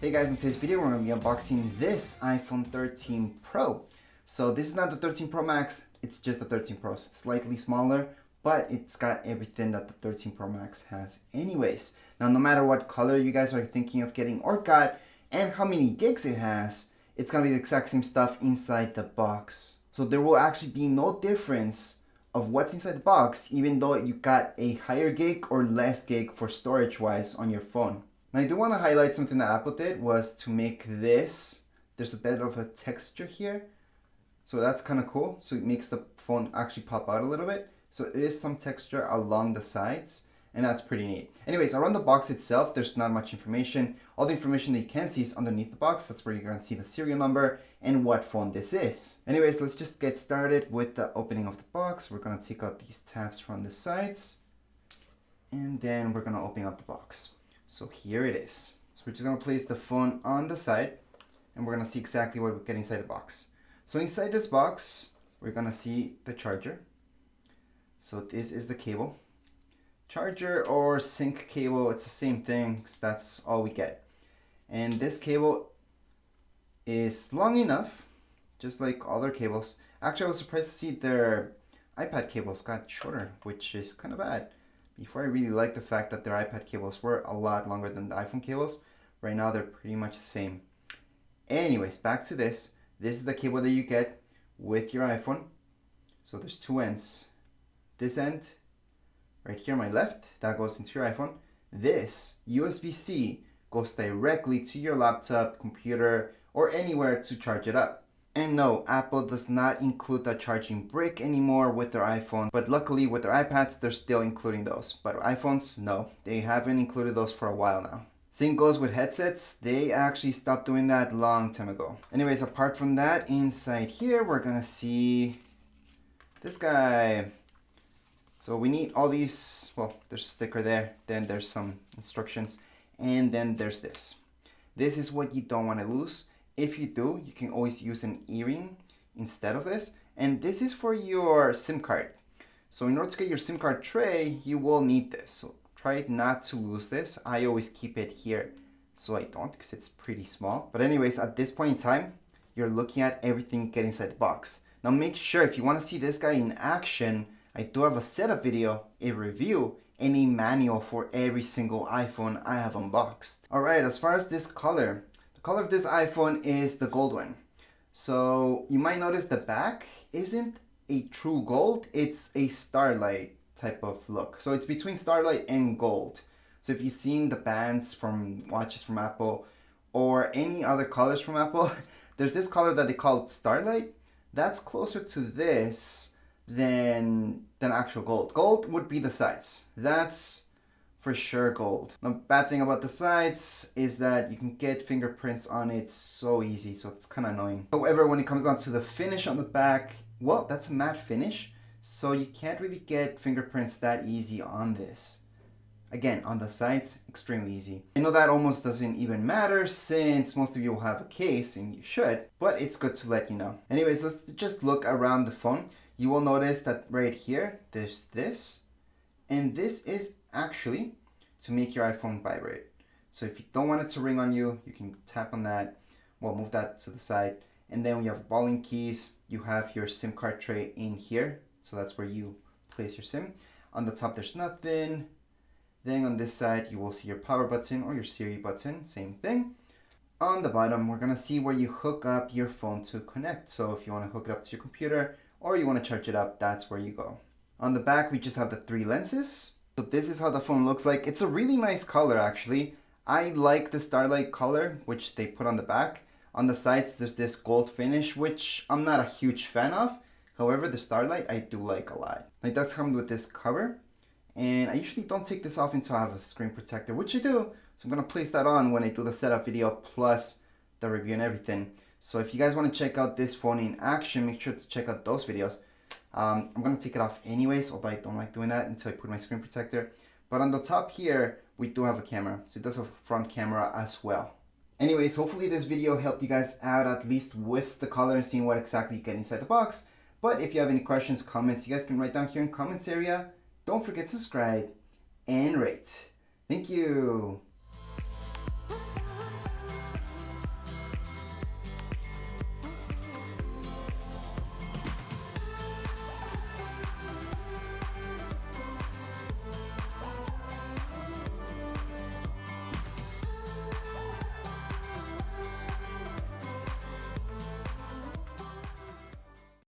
Hey guys, in today's video we're going to be unboxing this iPhone 13 Pro. So this is not the 13 Pro Max, it's just the 13 Pro. So it's slightly smaller, but it's got everything that the 13 Pro Max has anyways. Now no matter what color you guys are thinking of getting or got and how many gigs it has, it's going to be the exact same stuff inside the box. So there will actually be no difference of what's inside the box even though you got a higher gig or less gig for storage wise on your phone. Now I do want to highlight something that Apple did was to make this, there's a bit of a texture here. So that's kind of cool. So it makes the phone actually pop out a little bit. So it is some texture along the sides and that's pretty neat. Anyways, around the box itself, there's not much information. All the information that you can see is underneath the box. That's where you're going to see the serial number and what phone this is. Anyways, let's just get started with the opening of the box. We're going to take out these tabs from the sides and then we're going to open up the box. So here it is. So we're just going to place the phone on the side and we're going to see exactly what we get inside the box. So inside this box, we're going to see the charger. So this is the cable. Charger or sync cable, it's the same thing, so that's all we get. And this cable is long enough, just like other cables. Actually, I was surprised to see their iPad cables got shorter, which is kind of bad. Before I really liked the fact that their iPad cables were a lot longer than the iPhone cables. Right now they're pretty much the same. Anyways, back to this. This is the cable that you get with your iPhone. So there's two ends. This end, right here on my left, that goes into your iPhone. This USB-C goes directly to your laptop, computer, or anywhere to charge it up. And no, Apple does not include the charging brick anymore with their iPhone, but luckily with their iPads, they're still including those. But iPhones, no, they haven't included those for a while now. Same goes with headsets, they actually stopped doing that long time ago. Anyways, apart from that, inside here, we're gonna see this guy. So we need all these, well, there's a sticker there, then there's some instructions, and then there's this. This is what you don't want to lose. If you do, you can always use an earring instead of this. And this is for your SIM card. So in order to get your SIM card tray, you will need this. So try not to lose this. I always keep it here so I don't because it's pretty small. But anyways, at this point in time, you're looking at everything you get inside the box. Now make sure if you want to see this guy in action, I do have a setup video, a review, and a manual for every single iPhone I have unboxed. Alright, as far as this color, the color of this iPhone is the gold one. So you might notice the back isn't a true gold, it's a starlight type of look. So it's between starlight and gold. So if you've seen the bands from watches from Apple or any other colors from Apple, there's this color that they call starlight. That's closer to this than actual gold. Gold would be the sides. That's for sure gold. The bad thing about the sides is that you can get fingerprints on it so easy, so it's kind of annoying. However, when it comes down to the finish on the back, well, that's a matte finish, so you can't really get fingerprints that easy on this. Again, on the sides, extremely easy. I know that almost doesn't even matter since most of you will have a case, and you should, but it's good to let you know. Anyways, let's just look around the phone. You will notice that right here, there's this, and this is actually to make your iPhone vibrate. So if you don't want it to ring on you, you can tap on that, well, move that to the side, and then when you have volume keys, you have your SIM card tray in here, so that's where you place your SIM. On the top, there's nothing. Then on this side, you will see your power button or your Siri button, same thing. On the bottom, we're gonna see where you hook up your phone to connect. So if you wanna hook it up to your computer, or you want to charge it up, that's where you go. On the back, we just have the three lenses. So this is how the phone looks like. It's a really nice color, actually. I like the starlight color, which they put on the back. On the sides, there's this gold finish, which I'm not a huge fan of. However, the starlight, I do like a lot. It does come with this cover. And I usually don't take this off until I have a screen protector, which I do. So I'm going to place that on when I do the setup video, plus the review and everything. So if you guys want to check out this phone in action, make sure to check out those videos. I'm going to take it off anyways, although I don't like doing that until I put my screen protector. But on the top here, we do have a camera. So it does have a front camera as well. Anyways, hopefully this video helped you guys out at least with the color and seeing what exactly you get inside the box. But if you have any questions, comments, you guys can write down here in the comments area. Don't forget to subscribe and rate. Thank you.